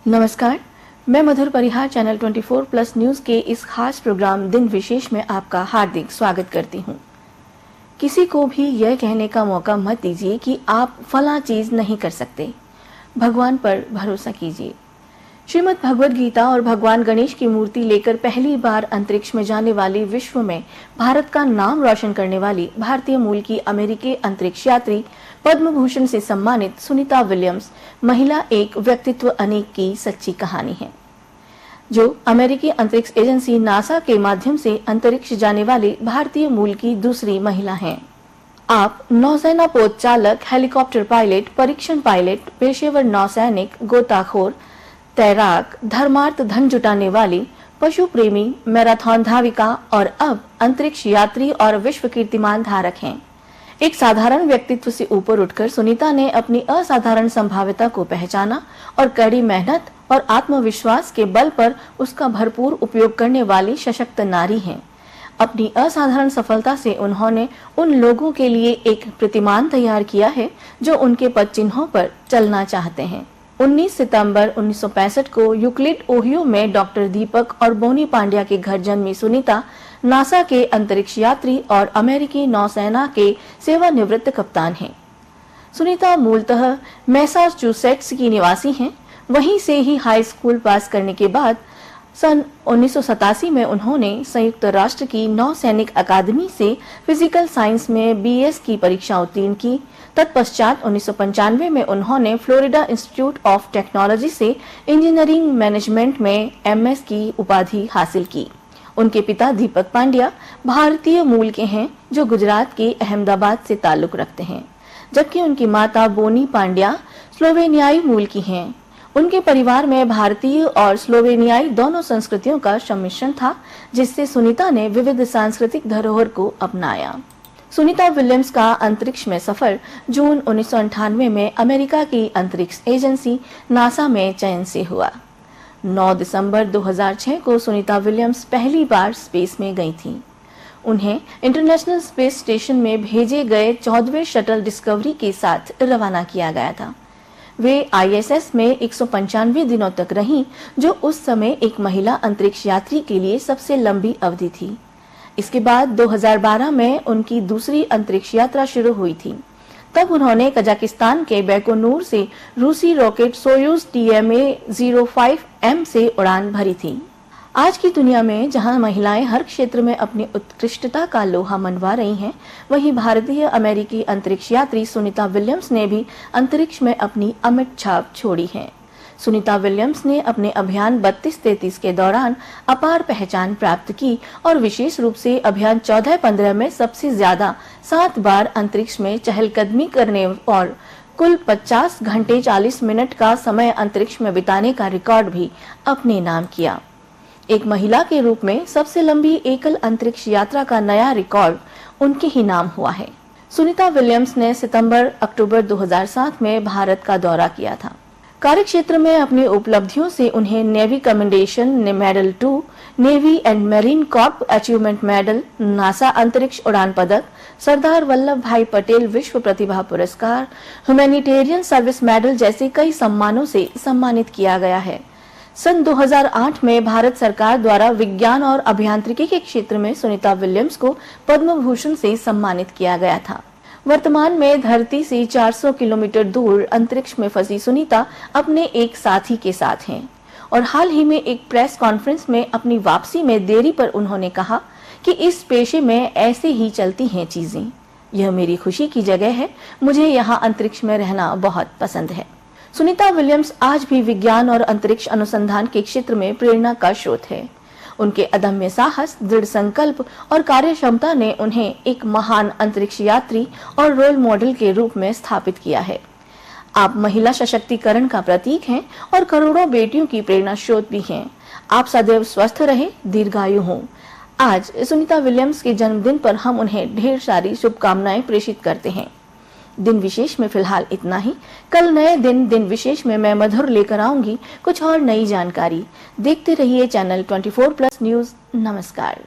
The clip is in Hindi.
नमस्कार, मैं मधुर परिहार चैनल 24 प्लस न्यूज के इस खास प्रोग्राम दिन विशेष में आपका हार्दिक स्वागत करती हूं। किसी को भी यह कहने का मौका मत दीजिए कि आप फला चीज नहीं कर सकते। भगवान पर भरोसा कीजिए। श्रीमद् भगवद गीता और भगवान गणेश की मूर्ति लेकर पहली बार अंतरिक्ष में जाने वाली, विश्व में भारत का नाम रोशन करने वाली भारतीय मूल की अमेरिकी अंतरिक्ष यात्री, पद्म भूषण से सम्मानित सुनीता विलियम्स महिला एक व्यक्तित्व अनेक की सच्ची कहानी है, जो अमेरिकी अंतरिक्ष एजेंसी नासा के माध्यम से अंतरिक्ष जाने वाली भारतीय मूल की दूसरी महिला हैं। आप नौसेना पोत चालक, हेलीकॉप्टर पायलट, परीक्षण पायलट, पेशेवर नौसैनिक, गोताखोर, तैराक, धर्मार्थ धन जुटाने वाली, पशु प्रेमी, मैराथन धाविका और अब अंतरिक्ष यात्री और विश्व कीर्तिमान धारक हैं। एक साधारण व्यक्तित्व से ऊपर उठकर सुनीता ने अपनी असाधारण संभाव्यता को पहचाना और कड़ी मेहनत और आत्मविश्वास के बल पर उसका भरपूर उपयोग करने वाली सशक्त नारी हैं। अपनी असाधारण सफलता से उन्होंने उन लोगों के लिए एक प्रतिमान तैयार किया है जो उनके पद चिन्हों पर चलना चाहते हैं। 19 सितंबर 1965 को यूक्लिड, ओहियो में डॉक्टर दीपक और बोनी पांड्या के घर जन्मी सुनीता नासा के अंतरिक्ष यात्री और अमेरिकी नौसेना के सेवानिवृत्त कप्तान हैं। सुनीता मूलतः मैसाचुसेट्स की निवासी हैं। वहीं से ही हाई स्कूल पास करने के बाद सन 1987 में उन्होंने संयुक्त राष्ट्र की नौसैनिक अकादमी से फिजिकल साइंस में बीएस की परीक्षा उत्तीर्ण की। तत्पश्चात 1995 में उन्होंने फ्लोरिडा इंस्टीट्यूट ऑफ टेक्नोलॉजी से इंजीनियरिंग मैनेजमेंट में एमएस की उपाधि हासिल की। उनके पिता दीपक पांड्या भारतीय मूल के हैं, जो गुजरात के अहमदाबाद से ताल्लुक रखते हैं, जबकि उनकी माता बोनी पांड्या स्लोवेनियाई मूल की हैं। उनके परिवार में भारतीय और स्लोवेनियाई दोनों संस्कृतियों का सम्मिश्रण था, जिससे सुनीता ने विविध सांस्कृतिक धरोहर को अपनाया। सुनीता विलियम्स का अंतरिक्ष में सफर जून 1998 में अमेरिका की अंतरिक्ष एजेंसी नासा में चयन से हुआ। 9 दिसंबर 2006 को सुनीता विलियम्स पहली बार स्पेस में गई थीं। उन्हें इंटरनेशनल स्पेस स्टेशन में भेजे गए 14वें शटल डिस्कवरी के साथ रवाना किया गया था। वे आईएसएस में 195 दिनों तक रहीं, जो उस समय एक महिला अंतरिक्ष यात्री के लिए सबसे लंबी अवधि थी। इसके बाद 2012 में उनकी दूसरी अंतरिक्ष यात्रा शुरू हुई थी। तब उन्होंने कजाकिस्तान के बैकोनूर से रूसी रॉकेट सोयूज TMA-05M से उड़ान भरी थी। आज की दुनिया में जहां महिलाएं हर क्षेत्र में अपनी उत्कृष्टता का लोहा मनवा रही हैं, वहीं भारतीय अमेरिकी अंतरिक्ष यात्री सुनीता विलियम्स ने भी अंतरिक्ष में अपनी अमिट छाप छोड़ी है। सुनीता विलियम्स ने अपने अभियान 32-33 के दौरान अपार पहचान प्राप्त की और विशेष रूप से अभियान 14-15 में सबसे ज्यादा 7 बार अंतरिक्ष में चहलकदमी करने और कुल 50 घंटे 40 मिनट का समय अंतरिक्ष में बिताने का रिकॉर्ड भी अपने नाम किया। एक महिला के रूप में सबसे लंबी एकल अंतरिक्ष यात्रा का नया रिकॉर्ड उनके ही नाम हुआ है। सुनीता विलियम्स ने सितंबर-अक्टूबर 2007 में भारत का दौरा किया था। कार्य क्षेत्र में अपनी उपलब्धियों से उन्हें navy commendation medal 2, navy and marine Corp achievement medal, NASA अंतरिक्ष उड़ान पदक, सरदार वल्लभ भाई पटेल विश्व प्रतिभा पुरस्कार, ह्यूमैनिटेरियन सर्विस मेडल जैसे कई सम्मानों से सम्मानित किया गया है। सन 2008 में भारत सरकार द्वारा विज्ञान और अभियांत्रिकी के क्षेत्र में सुनीता विलियम्स को पद्म भूषण से सम्मानित किया गया था। वर्तमान में धरती से 400 किलोमीटर दूर अंतरिक्ष में फंसी सुनीता अपने एक साथी के साथ हैं और हाल ही में एक प्रेस कॉन्फ्रेंस में अपनी वापसी में देरी पर उन्होंने कहा कि इस पेशे में ऐसे ही चलती हैं चीजें। यह मेरी खुशी की जगह है। मुझे यहाँ अंतरिक्ष में रहना बहुत पसंद है। सुनीता विलियम्स आज भी विज्ञान और अंतरिक्ष अनुसंधान के क्षेत्र में प्रेरणा का स्रोत है। उनके अदम्य साहस, दृढ़ संकल्प और कार्यक्षमता ने उन्हें एक महान अंतरिक्ष यात्री और रोल मॉडल के रूप में स्थापित किया है। आप महिला सशक्तिकरण का प्रतीक हैं और करोड़ों बेटियों की प्रेरणा स्रोत भी हैं। आप सदैव स्वस्थ रहे, दीर्घायु हों। आज सुनीता विलियम्स के जन्मदिन पर हम उन्हें ढेर सारी शुभकामनाएं प्रेषित करते हैं। दिन विशेष में फिलहाल इतना ही। कल नए दिन विशेष में मैं मधुर लेकर आऊंगी कुछ और नई जानकारी। देखते रहिए चैनल 24 प्लस न्यूज। नमस्कार।